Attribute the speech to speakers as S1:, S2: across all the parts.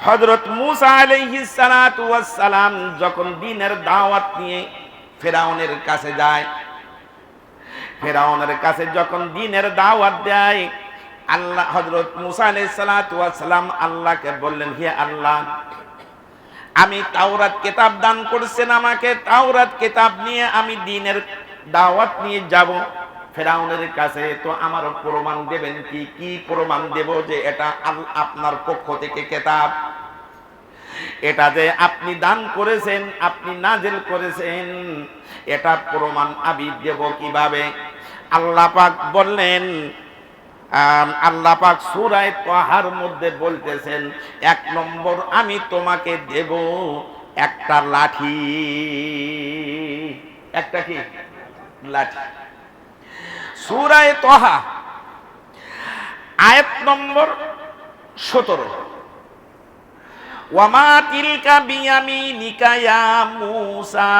S1: হযরত মূসা আলাইহিস সালাতু ওয়াস সালাম যখন দ্বীনের দাওয়াত নিয়ে ফেরাউনের কাছে যায়, ফেরাউনের কাছে যখন দ্বীনের দাওয়াত দেয়, আল্লাহ হযরত মূসা আলাইহিস সালাতু ওয়াস সালাম আল্লাহকে বললেন, হে আল্লাহ, আমি তাওরাত কিতাব দান করেছেন আমাকে, তাওরাত কিতাব নিয়ে আমি দ্বীনের দাওয়াত নিয়ে যাব ফেরাউনের কাছে, তো আমার প্রমাণ দেবেন কি? কি প্রমাণ দেব যে এটা আপনার পক্ষ থেকে কিতাব, এটা যে আপনি দান করেছেন, আপনি নাজিল করেছেন, এটা প্রমাণ আমি দেব কিভাবে? আল্লাহ পাক বললেন, আল্লাহ পাক সূরা তাহার মধ্যে বলতেছেন, এক নম্বর আমি তোমাকে দেব একটা লাঠি। একটা কি? লাঠি। সূরা তাহা আয়াত নম্বর 17, ওয়ামা তিলকা বিয়ামিনিকা ইয়া মূসা।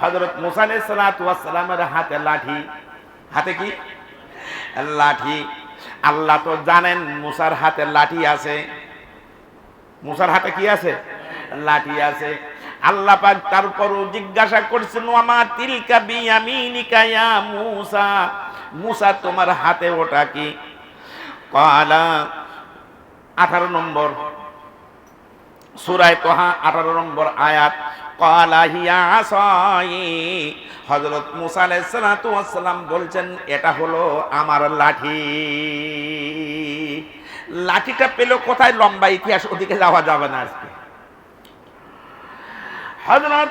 S1: হযরত মূসা আলাইহিস সালাতু ওয়াস সালামের হাতে লাঠি। হাতে কি? লাঠি। আল্লাহ তো জানেন মূসার হাতে লাঠি আছে। মূসার হাতে কি আছে? লাঠি আছে। আল্লাহ পাক তারপরও জিজ্ঞাসা করছেন, ওয়ামা তিলকা বিয়ামিনিকা ইয়া মূসা, মূসা তোমার হাতে ওটা কি? ক্বালা 18 নম্বর সূরা তাহা 18 নম্বর আয়াত, ক্বালা হিয়া আসাই। হযরত মূসা আলাইহিস সালাতু ওয়াস সালাম বলছেন, এটা হলো আমার লাঠি। লাঠিটা পেল কোথায়? লম্বা ইতিহাস, ওদিকে যাওয়া যাবে না আজকে। হযরত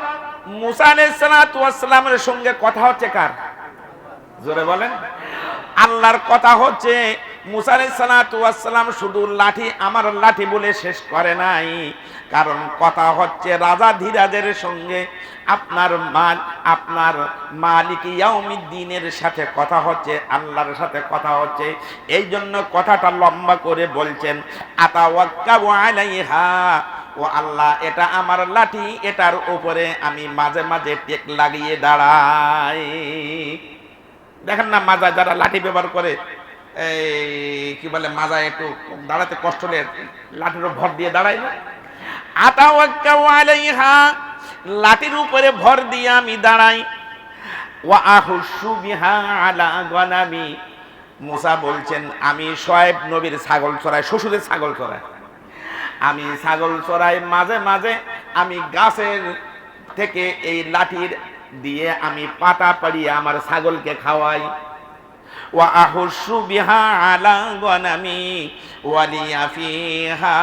S1: মূসা আলাইহিস সালাতু ওয়াস সালামের সঙ্গে কথা হচ্ছে কার? জোরে বলেন। আল্লাহর কথা হচ্ছে। মূসা আলাইহিস সালাতু ওয়াস সালাম শুধু লাঠি, আমার লাঠি বলে শেষ করে নাই, কারণ কথা হচ্ছে রাজা ধীরাজের সঙ্গে, আপনার মালিক ইয়াউমিদ্দিনের সাথে কথা হচ্ছে, আল্লাহর সাথে কথা হচ্ছে। এই জন্য কথাটা লম্বা করে বলছেন, আতাওয়াক্কাবু আলাইহা, ও আল্লাহ, এটা আমার লাঠি, এটার উপরে আমি মাঝে মাঝে টেক লাগিয়ে দাঁড়াই। দেখেন না, মাজায় যারা লাঠি ব্যবহার করে, এই কি বলে, মাজায় একটু দাঁড়াতে কষ্ট হলে লাঠির ভর দিয়ে দাঁড়ায় না? আতাওয়াক্কাউ আলাইহা, লাঠির উপরে ভর দিয়ে আমি দাঁড়াই। ওয়া আহুশু বিহা আলা গনামি। মূসা বলছেন, আমি শুআয়ব নবীর ছাগল চড়াই, শ্বশুরের ছাগল চড়াই, আমি ছাগল চড়াই, মাঝে মাঝে আমি গাছের থেকে এই লাঠির দিয়ে আমি পাতা পাড়িয়ে আমার ছাগলকে খাওয়াই। ওয়া আহুশু বিহা আলা গনামি ওয়ালিয়া ফিহা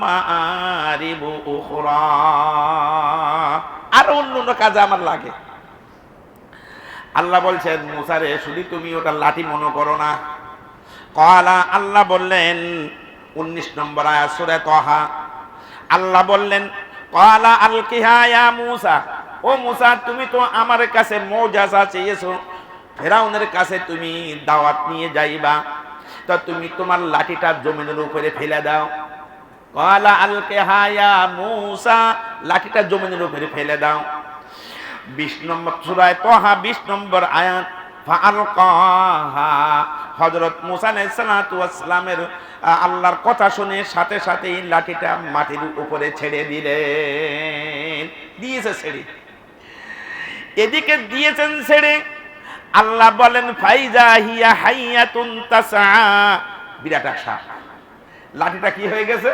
S1: মাআরিবু উখরা, আর অন্য কাজে আমার লাগে। আল্লাহ বলছেন, মূসা রে, শুধু তুমি ওটা লাঠি মনে করো না। ক্বালা, আল্লাহ বললেন, 19 নম্বর আয়াত সূরা তাহা, আল্লাহ বললেন, ক্বালা আলকিহা ইয়া মূসা, ও মূসা, তুমি তো আমার কাছে মুআজিজা চেয়েছো, ফেরাউনের কাছে তুমি দাওয়াত নিয়ে যাইবা, তো তুমি তোমার লাঠিটা জমিনের উপরে ফেলে দাও। ক্বালা আলকিহা ইয়া মূসা, লাঠিটা জমিনের উপরে ফেলে দাও। 20 নম্বর সূরা তাহা 20 নম্বর আয়াত, ফাআলকাহা। হযরত মূসা আলাইহিস সালাতু ওয়াস সালামের আল্লাহর কথা শুনে সাথে সাথেই লাঠিটা মাটির উপরে ছেড়ে দিলেন। দিয়েছে ছেড়ে, এদিকে দিয়েছেন ছেড়ে, আল্লাহ বলেন, ফাইজা হিয়া হাইয়াতুন তাসআ, বিরাট এক সাপ। লাঠিটা কি হয়ে গেছে?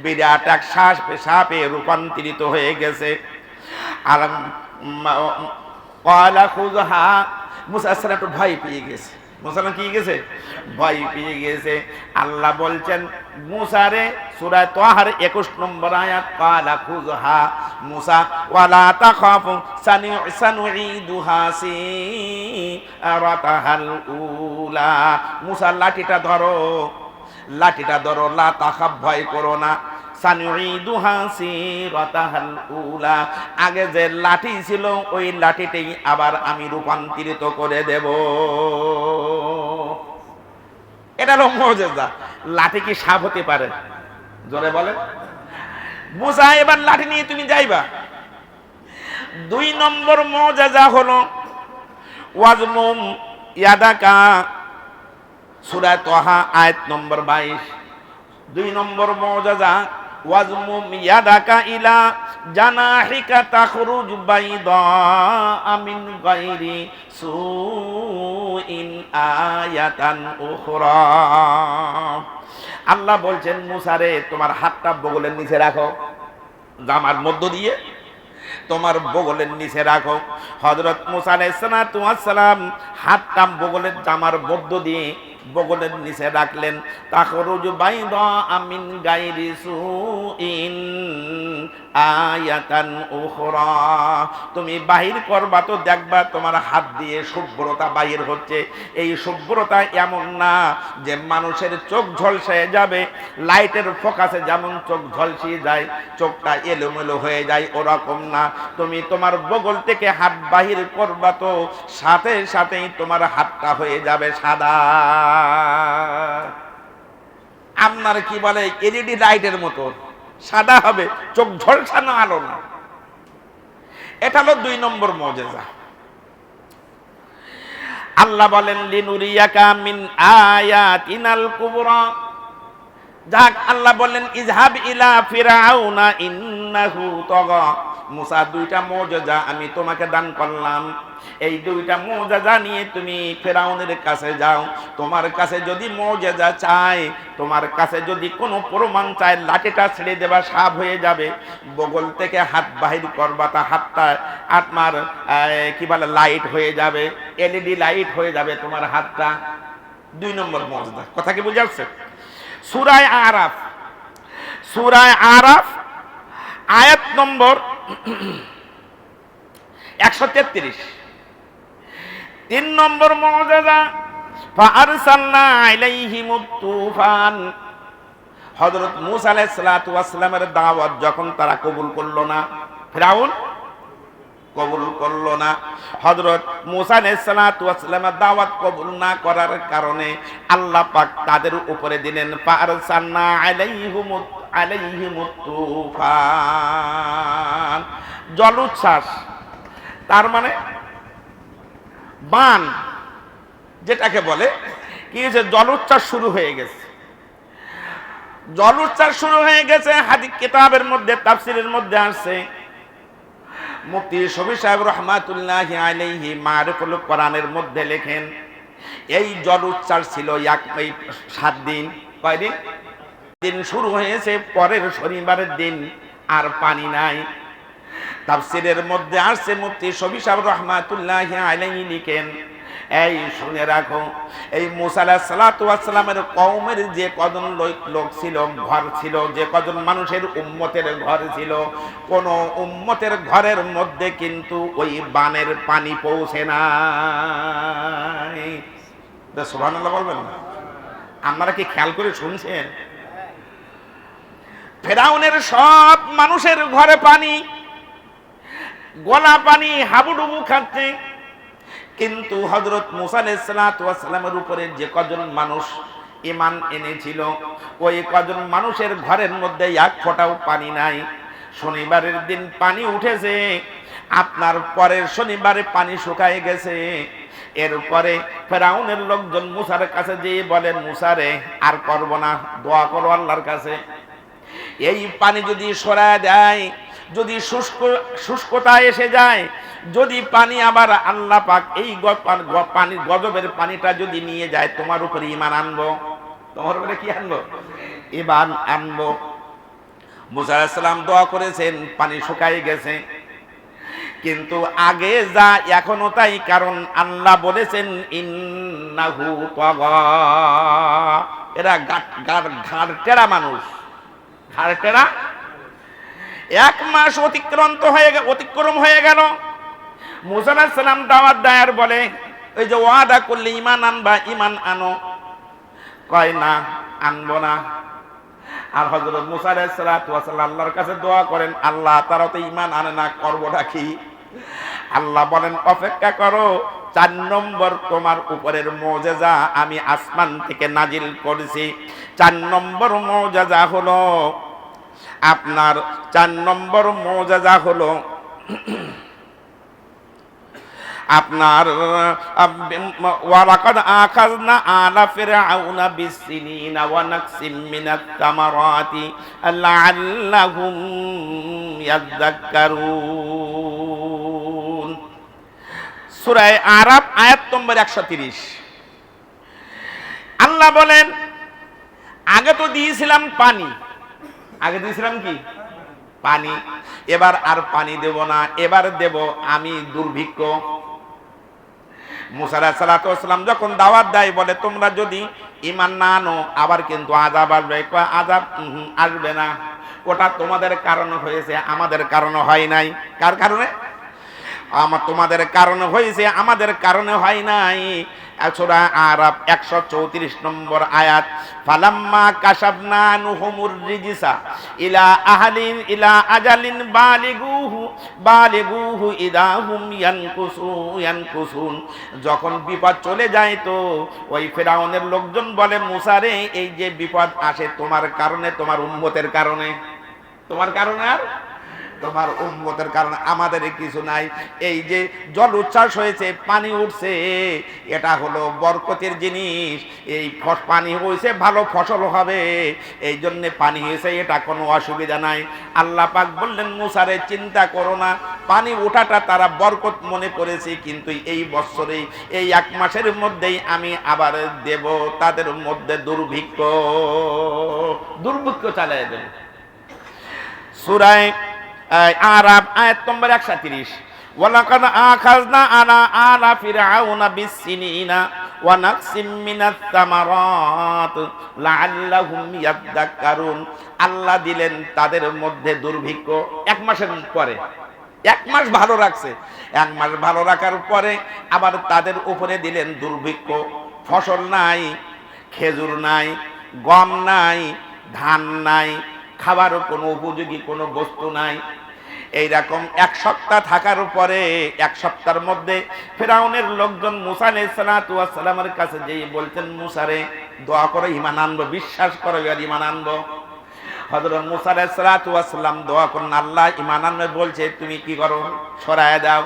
S1: বিরাট এক সাপে রূপান্তরিত হয়ে গেছে। আর ক্বালা খুযহা, মূসা আলাইহিস সালাম একটু ভয় পেয়ে গেছে। মূসা কি গেছে? ভয় পেয়ে গেছে। আল্লাহ বলছেন, মূসা রে, সূরা তাহার 21 নম্বর আয়াত, ক্বালা খুযহা মূসা ওয়ালা তাখাফু সানুঈদুহা সিরাতাহাল উলা। মূসা, লাঠিটা ধরো, লাঠিটা ধরো, লা তাখাফ, ভয় করো না, সানুঈদুহা সিরাতাহাল উলা, আগে যে লাঠি ছিল ওই লাঠিটাই আবার আমি রূপান্তরিত করে দেব। এটা হলো মুআজিজা। লাঠি কি সাপ হতে পারে? জোরে বলে। মূসা, এবার লাঠি নিয়ে তুমি যাইবা। 2 নম্বর মুআজিজা হলো ওয়াজমুম ইয়াদাকা, সূরা তাহা আয়াত নম্বর 22, 2 নম্বর মুজিজা ওয়াজমুম ইয়াদাকা ইলা জানাহিকা তাখরুজ বাইদা মিন গায়রি সুইন আয়াতান উখরা। আল্লাহ বলছেন মুসা রে তোমার হাতটা বগলের নিচে রাখো, জামার মধ্য দিয়ে তোমার বগলের নিচে রাখো। হযরত মুসা আলাইহিস সালাম হাতটা বগলের জামার মধ্য দিয়ে বগলের নিচে রাখলেন। তাখরুজু বাইদা মিন গায়রি সুইন আয়াতান উখরা, তুমি বাহির করবা তো দেখবা তোমার হাত দিয়ে শুভ্রতা বাহির হচ্ছে। এই শুভ্রতা এমন না যে মানুষের চোখ ঝলসে যাবে, লাইটের ফোকাসে যেমন চোখ ঝলসিয়ে যায়, চোখটা এলোমেলো হয়ে যায়, ওরকম না। তুমি তোমার বগল থেকে হাত বাহির করবা তো সাথে সাথেই তোমার হাতটা হয়ে যাবে সাদা। আপনার কি বলে এলইডি লাইটের মতো সাদা হবে, চোখ ঝলসানো আলো না। এটা হলো 2 নম্বর মুজিজা। আল্লাহ বলেন লিনুরিয়াকা মিন আয়াতিনাল কুবরা। যাক আল্লাহ বলেন ইযহাব ইলা ফিরাউনা ইন্নাহু তাগা। মুসা 2টা মুজিজা আমি তোমাকে দান করলাম, এই 2টা মুজিজা নিয়ে তুমি ফিরাউনের কাছে যাও। তোমার কাছে যদি মুজিজা চাই, তোমার কাছে যদি কোনো প্রমাণ চাই, লাঠিটা ছেড়ে দেবা সাপ হয়ে যাবে, বগল থেকে হাত বাহির করবা তা হাতটা আপনার কি বলে লাইট হয়ে যাবে, এলইডি লাইট হয়ে যাবে তোমার হাতটা। 2 নম্বর মুজিজা। কথা কি বুঝা যাচ্ছে? সূরা আরাফ আয়াত নম্বর 133। 3 নম্বর মুজিজা ফাআরসালনা আলাইহিমুত তুফান। হযরত মূসা আলাইহিস সালাতু ওয়াস সালামের দাওয়াত যখন তারা কবুল করলো না, ফিরাউন কবুল করলো না, হযরত মূসা আলাইহিস সালাতু ওয়াস সালামের দাওয়াত কবুল না করার কারণে আল্লাহ পাক তাদের উপরে দিলেন ফাআরসালনা আলাইহিমুত তুফান, জলোচ্ছ্বাস। তার মানে বান যেটাকে বলে, কি হয়েছে, জলোচ্ছ্বাস শুরু হয়ে গেছে। জলোচ্ছ্বাস শুরু হয়ে গেছে। হাদিস কিতাবের মধ্যে তাফসীরের মধ্যে আসছে, মুফতি শফি সাহেব রহমাতুল্লাহি আলাইহি মারিফুল কোরআনের মধ্যে লেখেন এই জলোচ্ছ্বাস ছিল 7 দিন। কয়দিন? দিন শুরু হয়েছে, পরের শনিবারের দিন আর পানি নাই। তাফসীরের মধ্যে আসছে, মুফতি শফি সাহেব রহমাতুল্লাহি আলাইহি লিখেন, এই শুনে রাখো, এই মূসা আলাইহিস সালাতু ওয়াস সালামের কওমের যে কজন লোক ছিল, ঘর ছিল, যে কজন মানুষের উম্মতের ঘর ছিল, কোন উম্মতের ঘরের মধ্যে কিন্তু ওই বানের পানি পৌঁছে নাই। সুবহানাল্লাহ বলবেন না? আপনারা কি খেয়াল করে শুনছেন? ফেরাউনের সব মানুষের ঘরে পানি, গলা পানি, হাবুডুবু খাচ্ছে। কিন্তু হযরত মূসা আলাইহিস সালাতু ওয়াস সালামের উপরে যে কজন মানুষ ঈমান এনেছিল, ওই কজন মানুষের ঘরের মধ্যে এক ফোঁটাও পানি নাই। শনিবারের দিন পানি উঠেছে, আপনার পরের শনিবারে পানি শুকায় গেছে। এরপরে ফেরাউনের লোকজন মূসার কাছে যেয়ে বলেন, মূসা রে আর করব না, দোয়া করো আল্লাহর কাছে, এই পানি যদি সরায় দেয়, যদি শুষ্কতা এসে যায়, যদি পানি আবার আল্লাহ পাক এই পানি গজবের পানিটা যদি নিয়ে যায়, তোমার উপরে ঈমান আনবো। তোমার উপরে কি আনবো? ঈমান আনবো। মূসা আলাইহিস সালাম দোয়া করেছেন, পানি শুকায় গেছে। কিন্তু আগে যা এখনো তাই, কারণ আল্লাহ বলেছেন ইন্নাহু তাগা। এরা ঘাড় টেরা মানুষ, ঘাড় টেরা। 1 মাস অতিক্রম হয়ে গেল। মূসা আলাইহিস সালাম দাওয়াত দেয় আর বলে, ওই যে ওয়াদা করলে ঈমান আনবা, ঈমান আনো। কয় না, আনবো না। আর হযরত মূসা আলাইহিস সালাতু ওয়াস সালাম আল্লাহর কাছে দোয়া করেন, আল্লাহ তারা তো ঈমান আনে না, করবোটা কি? আল্লাহ বলেন অপেক্ষা করো, 4 নম্বর তোমার উপরের মুজিজা আমি আসমান থেকে নাজিল করেছি। 4 নম্বর মুজিজা হলো আপনার 4 নম্বর মুজিজা হলো আপনার ওয়ালাকাদ আখাযনা আলা ফিরআউনা বিসসিনিনা ওয়া নাকসিম মিনাত তামারাতি লাআল্লাহুম ইয়াযাক্কারুন। সূরা আরাফ আয়াত নম্বর 130। আল্লাহ বলেন আগে তো দিয়েছিলাম পানি, আগে দিয়েছিলাম কি পানি, এবার আর পানি দেব না, এবার দেব আমি দুর্ভিক্ষ। মুসা আলাইহিস সালাতু ওয়াস সালাম যখন দাওয়াত দেয় বলে তোমরা যদি ঈমান না আনো আবার কিন্তু আযাব আসবে। আযাব আসবে না, ওটা তোমাদের কারণে হয়েছে, আমাদের কারণে হয় নাই। কার কারণে? তোমাদের কারণে হয়েছে, আমাদের কারণে হয় নাই। সূরা আরাফ 134 নম্বর আয়াত। ফালাম্মা কাশাফনা আনহুমুর রিজসা ইলা আজালিন বালিগুহু ইদাহুম ইয়ানকুসুন। যখন বিপদ চলে যায় তো ওই ফিরআউনের লোকজন বলে মুসা রে, এই যে বিপদ আসে তোমার কারণে, তোমার উম্মতের কারণে, তোমার কারণে আর তোমার উম্মতের কারণে, আমাদের কিছু নাই। এই যে জল উচ্ছ্বাস হয়েছে, পানি উঠছে, এটা হলো বরকতের জিনিস। এই পানি হয়েছে, ভালো ফসল হবে, এই জন্য পানি হয়েছে, এটা কোনো অসুবিধা নাই। আল্লাহ পাক বললেন মুসারে চিন্তা করো না, পানি ওঠাটা তারা বরকত মনে করেছে, কিন্তু এই বছরেই এই 1 মাসের মধ্যেই আমি আবার দেব তাদের মধ্যে দুর্ভিক্ষ চালিয়ে দেব। সূরা আরাফ আয়াত নম্বর 130। ওয়ালাকাদ আখাযনা আলা ফিরআউনা বিসসিনিনা ওয়া নাকসিম মিনাত তামারাত লাআল্লাহুম ইয়াযাক্কারুন। আল্লাহ দিলেন তাদের মধ্যে দুর্ভিক্ষ 1 মাসের পরে। 1 মাস ভালো রাখছে, 1 মাস ভালো রাখার পরে আবার তাদের উপরে দিলেন দুর্ভিক্ষ। ফসল নাই, খেজুর নাই, গম নাই, ধান নাই, খাবার কোনো উপযোগী কোনো বস্তু নাই। এইরকম 1 সপ্তাহ থাকার পরে 1 সপ্তাহের মধ্যে ফিরআউনের লোকজন মুসা আলাইহিস সালাতু ওয়াস সালামের কাছে যেই বলতেন মুসা রে দোয়া করো ঈমান আনবো, বিশ্বাস করো আর ঈমান আনবো। হযরত মুসা আলাইহিস সালাতু ওয়াস সালাম দোয়া করেন আল্লাহ ঈমান আনবে বলছে, তুমি কি করো সরায় দাও।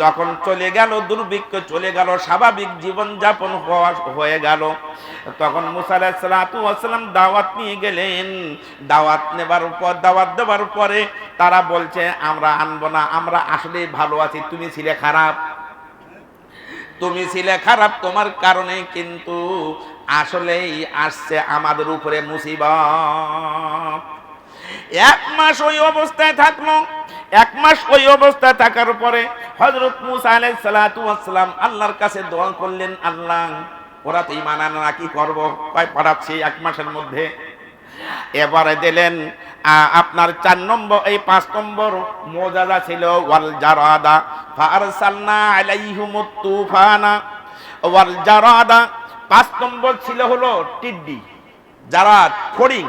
S1: যখন চলে গেল দুর্ভিক্ষ চলে গেল, স্বাভাবিক জীবন যাপন হয়ে গেল, তখন মুসা আলাইহিস সালাতু ওয়াস সালাম দাওয়াত নিয়ে গেলেন। দাওয়াত দেওয়ার পরে তারা বলছে আমরা আনবো না, আমরা আসলেই ভালো আছি, তুমি ছিলে খারাপ, তোমার কারণে কিন্তু আসলেই আসছে আমাদের উপরে মুসিবত। 1 মাস ওই অবস্থায় থাকলো। 1 মাস ওই অবস্থায় থাকার পরে হযরত মুসা আলাইহিস সালাতু ওয়াস সালাম আল্লাহর কাছে দোয়া করলেন, আল্লাহ ওরা তো ঈমান আনে না, কি করব? পাঠাচ্ছি 1 মাসের মধ্যে। এবারে দিলেন আপনার 4 নম্বর, এই 5 নম্বর মুআজিজা ছিল ওয়াল জারাদা ফারসালনা আলাইহিমুত তুফানা ওয়াল জারাদা। 5 নম্বর ছিল হলো টিড্ডি, জারাদ, ফড়িং।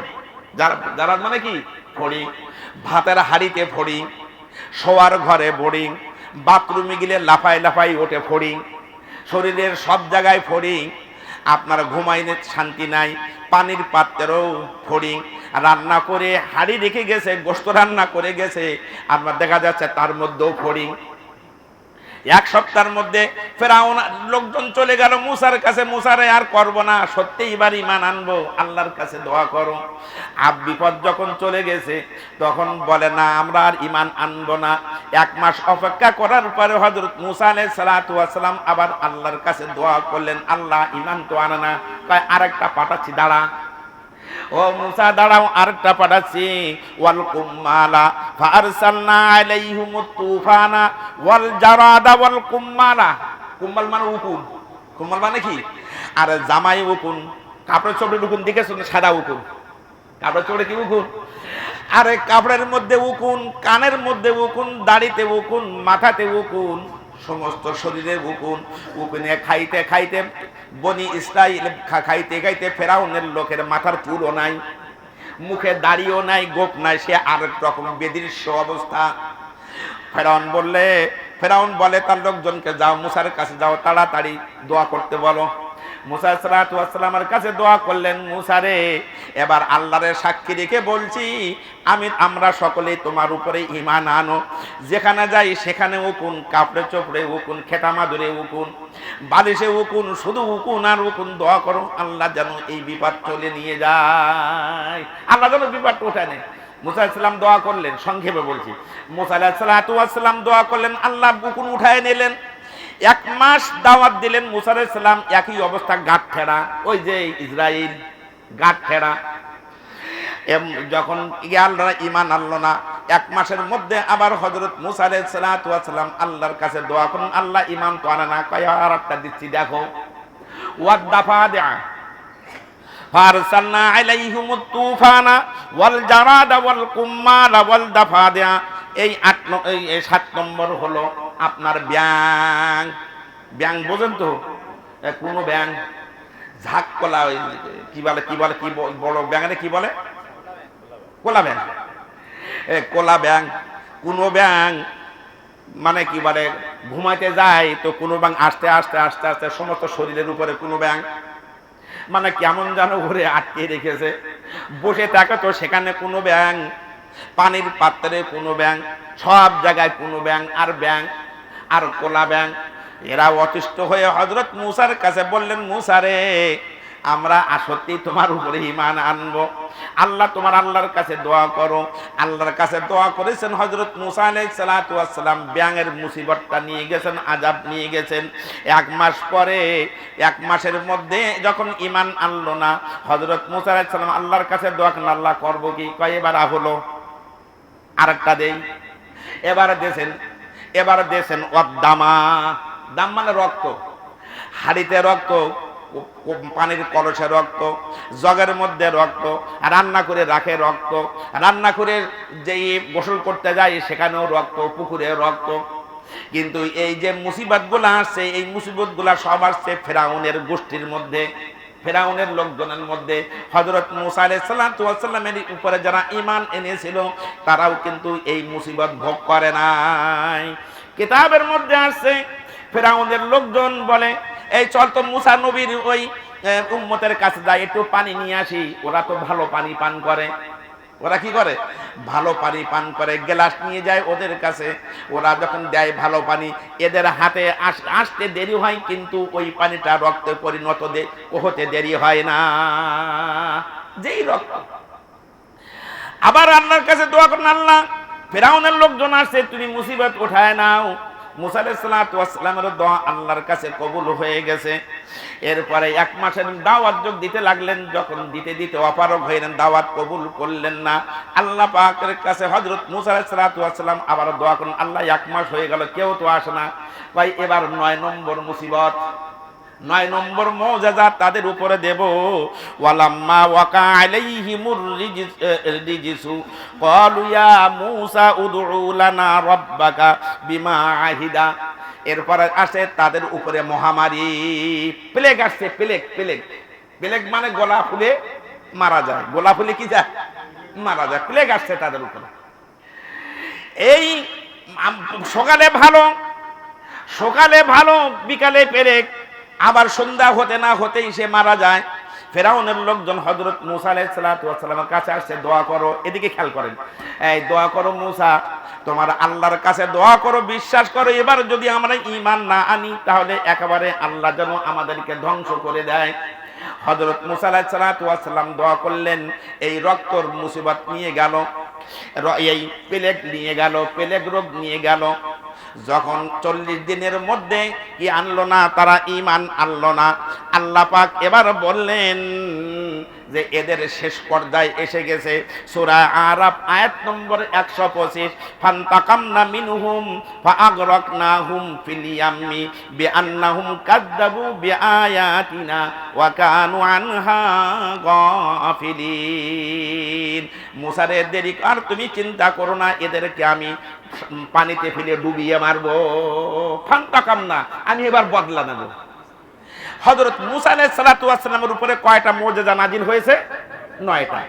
S1: জারাদ মানে কি? ফড়িং। ভাতের হাঁড়িতে ফড়িং, শোয়ার ঘরে ফড়িং, বাথরুমে গেলে লাফাই ওঠে ফড়িং, শরীরের সব জায়গায় ফড়িং। আপনার ঘুমাইলে শান্তি নাই, পানির পাত্রেও ফড়িং। রান্না করে হাঁড়ি রেখে গেছে, গোশত রান্না করে গেছে, আপনার দেখা যাচ্ছে তার মধ্যেও ফড়িং। 1 সপ্তাহের মধ্যে ফিরআউন লোকজন চলে গেল মুসার কাছে, মুসারে আর করব না, সত্যি এবার ঈমান আনবো, আল্লাহর কাছে দোয়া করো। বিপদ যখন চলে গেছে তখন বলে না আমরা আর ঈমান আনবো না। 1 মাস অপেক্ষা করার পরে হযরত মুসা আলাইহিস সালাতু ওয়াস সালাম আবার আল্লাহর কাছে দোয়া করলেন, আল্লাহ ঈমান তো আনে না, তাই আরেকটা পাঠাচ্ছি, দাঁড়া ও মুসা দাঁড়াও, আরেকটা পাঠাচ্ছি। ওয়াল কুম্মালা ফারসালনা আলাইহিমুত তুফানা ওয়াল জারাদা ওয়াল কুম্মালা। কুম্মাল মানে উকুন, কুম্মাল মানে কি? আর জামাই উকুন, কাপড়ের চোপড়ের উকুন দেখেছো না? সাদা উকুন, কাপড়ের চোপড়ে কি উকুন? আরে কাপড়ের মধ্যে উকুন, কানের মধ্যে উকুন, দাড়িতে উকুন, মাথাতে উকুন, সমস্ত শরীরে উকুন। উকুনে খাইতে খাইতে বনি ইসরাইল খাইতে ফেরাউনের লোকের মাথার চুলও নাই, মুখে দাড়িও নাই, গোপ নাই, সে আরেক রকম বেদৃশ্য অবস্থা। ফেরাউন বলে তার লোকজনকে যাও মুসার কাছে যাও, তাড়াতাড়ি দোয়া করতে বলো। মুসা সালাতু ওয়াস সালামের কাছে দোয়া করলেন, মুসা রে এবার আল্লাহর সাক্ষী রেখে বলছি আমরা সকলেই তোমার উপরে ঈমান আনো, যেখানে যাই সেখানে উকুন, কাপড়ে চোপড়ে উকুন, খেটা মাদুরে উকুন, বালিশে উকুন, শুধু উকুন আর উকুন, দোয়া করো আল্লাহ যেন এই বিপদ চলে নিয়ে যায়, আল্লাহ যেন বিপদটা উঠে নেয়। মুসা আলাইহিস সালাম দোয়া করলেন, সংক্ষেপে বলছি, মুসা আলাইহিস সালাম দোয়া করলেন, আল্লাহ উকুন উঠায় নিলেন। 1 মাস দাওয়াত দিলেন মুসা আলাইহিস সালাম, একই অবস্থা, গাঁট ঠেড়া, ওই যে ইসরাইল গাঁট ঠেড়া। যখন আল্লাহর ঈমান আনলো না, 1 মাসের মধ্যে আবার হযরত মুসা আলাইহিস সালাম আল্লাহর কাছে দোয়া করেন, আল্লাহ ঈমান তো আনে না, কয় আর একটা দিচ্ছি দেখো, ওয়াদাফাদিআ ফারসালনা আলাইহিমুত তুফানা ওয়াল জারাদা ওয়াল কুম্মালা ওয়াল দাফাদিআ। এই 7 নম্বর হলো আপনার ব্যাং। ব্যাং বোঝেন তো? কোন ব্যাং, ঝাঁক কলা, কি বলে কি বড় ব্যাঙে কি বলে? কোলা ব্যাং। কোলা ব্যাং, কোন ব্যাং মানে কি বলে, ঘুমাইতে যায় তো কোনো ব্যাং আস্তে আস্তে আস্তে আস্তে সমস্ত শরীরের উপরে কোনো ব্যাং, মানে কেমন যেন ঘুরে আটকে রেখেছে, বসে থাকে তো সেখানে কোনো ব্যাং, পানির পাত্রে কোনো ব্যাং, সব জায়গায় কোনো ব্যাং আর ব্যাং আর কোলা ব্যাং। এরা অতিষ্ঠ হয়ে হযরত মুসার কাছে বললেন, মুসা রে আমরা সত্যি তোমার উপরে ঈমান আনবো, তোমার আল্লাহর কাছে দোয়া করো। আল্লাহর কাছে দোয়া করেছেন হযরত মুসা আলাইহিস সালাম, ব্যাঙের মুসিবতটা নিয়ে গেছেন, আযাব নিয়ে গেছেন। 1 মাস পরে, 1 মাসের মধ্যে যখন ঈমান আনলো না, হযরত মুসা আলাইহিস সালাম আল্লাহর কাছে দোয়া করেন, আল্লাহ করবো কি, কয় এবার হলো, আরেকটা দেই। এবার দেন ওয়াদ্দামা, দাম মানে রক্ত, হাড়িতে রক্ত, পানির কলসে রক্ত, জগের মধ্যে রক্ত, রান্না করে রাখে রক্ত, রান্না করে যেই গোসল করতে যায় সেখানেও রক্ত, পুকুরে রক্ত। কিন্তু এই যে মুসিবত গুলা আসছে, এই মুসিবত গুলা সব আসছে ফেরাউনের গোষ্ঠীর মধ্যে, ফেরাউনের লোকজনের মধ্যে। হযরত মুসা আলাইহিস সালামের উপরে যারা ঈমান এনেছিল তারাও কিন্তু এই মুসিবত ভোগ করে নাই। কিতাবের মধ্যে আসছে ফেরাউনের লোকজন বলে, এই চল তো মুসা নবীর ওই উম্মতের কাছে যাই, একটু পানি নিয়ে আসি। ওরা তো ভালো পানি পান করে, ওরা কি করে, ভালো পানি পান করে, গ্লাস নিয়ে যায় ওদের কাছে। ওরা যখন দেয় ভালো পানি, এদের হাতে আসতে দেরি হয়, কিন্তু ওই পানিটা রক্তে পরিণত হতে দেরি হয় না, যেই রক্ত। আবার আল্লাহর কাছে দোয়া করেন, আল্লাহ ফেরাউনের লোকজন আসছে, তুমি মুসিবত উঠায় নাও। মুসা আলাইহিস সালামের দোয়া আল্লাহর কাছে কবুল হয়ে গেছে। এরপরে 1 মাসের দাওয়াত যোগ দিতে লাগলেন, যখন দিতে দিতে অপারগ হইলেন, দাওয়াত কবুল করলেন না। আল্লাহ পাকের কাছে হযরত মুসা আলাইহিস সালাম আবার দোয়া করেন, আল্লাহ 1 মাস হয়ে গেল কেউ তো আসে না, ভাই এবার 9 নম্বর মুসিবত, 9 নম্বর মুআজিজা তাদের উপরে দেব। ওয়ালাম্মা ওয়াকা আলাইহিমুর রিজসু ক্বালু ইয়া মূসা উদউ লানা রাব্বাকা বিমা আহিদা। এরপরে আসে তাদের উপরে মহামারী, প্লেগ আসছে। প্লেগ মানে গলা ফুলে মারা যায়, গলা ফুলে কি যায়, মারা যায়। প্লেগ আসছে তাদের উপরে। এই সকালে ভালো বিকালে প্লেগ, আবার সন্ধ্যা হতে না হতেই সে মারা যায়। ফেরাউনের লোকজন হযরত মুসা আলাইহিস সালামের কাছে আসছে, দোয়া করো। এদিকে খেয়াল করেন, এই দোয়া করো মুসা, তোমার আল্লাহর কাছে দোয়া করো, বিশ্বাস করো এবার যদি আমরা ঈমান না আনি তাহলে একেবারে আল্লাহ যেন আমাদেরকে ধ্বংস করে দেয়। হযরত মুসা আলাইহিস সালাম দোয়া করলেন, এই রক্তর মুসিবত নিয়ে গেল, এই প্লেগ নিয়ে গেল, প্লেগ রোগ নিয়ে গেল। যখন 40 দিনের মধ্যে কি আনলো না, তারা ঈমান আনলো না, আল্লাহ পাক এবার বললেন যে এদের শেষ পর্যায়ে এসে গেছে। সূরা আরাফ আয়াত নম্বর 125, ফান্তাকামনা মিনহুম ফাআগরাকনাহুম ফিল ইয়াম্মি বিআন্নাহুম কাযযাবু বিআয়াতিনা ওয়া কানু আনহা গাফিলিন। মুসা রে দেরি আর তুমি চিন্তা করো না, এদেরকে আমি পানিতে ফেলে ডুবিয়ে মারবো। ফান্তাকামনা, আমি এবার বদলা নেব। হযরত মুসা আলাইহিস সালামের উপরে কয়টা মুআজিজা নাজিল হয়েছে? 9টা।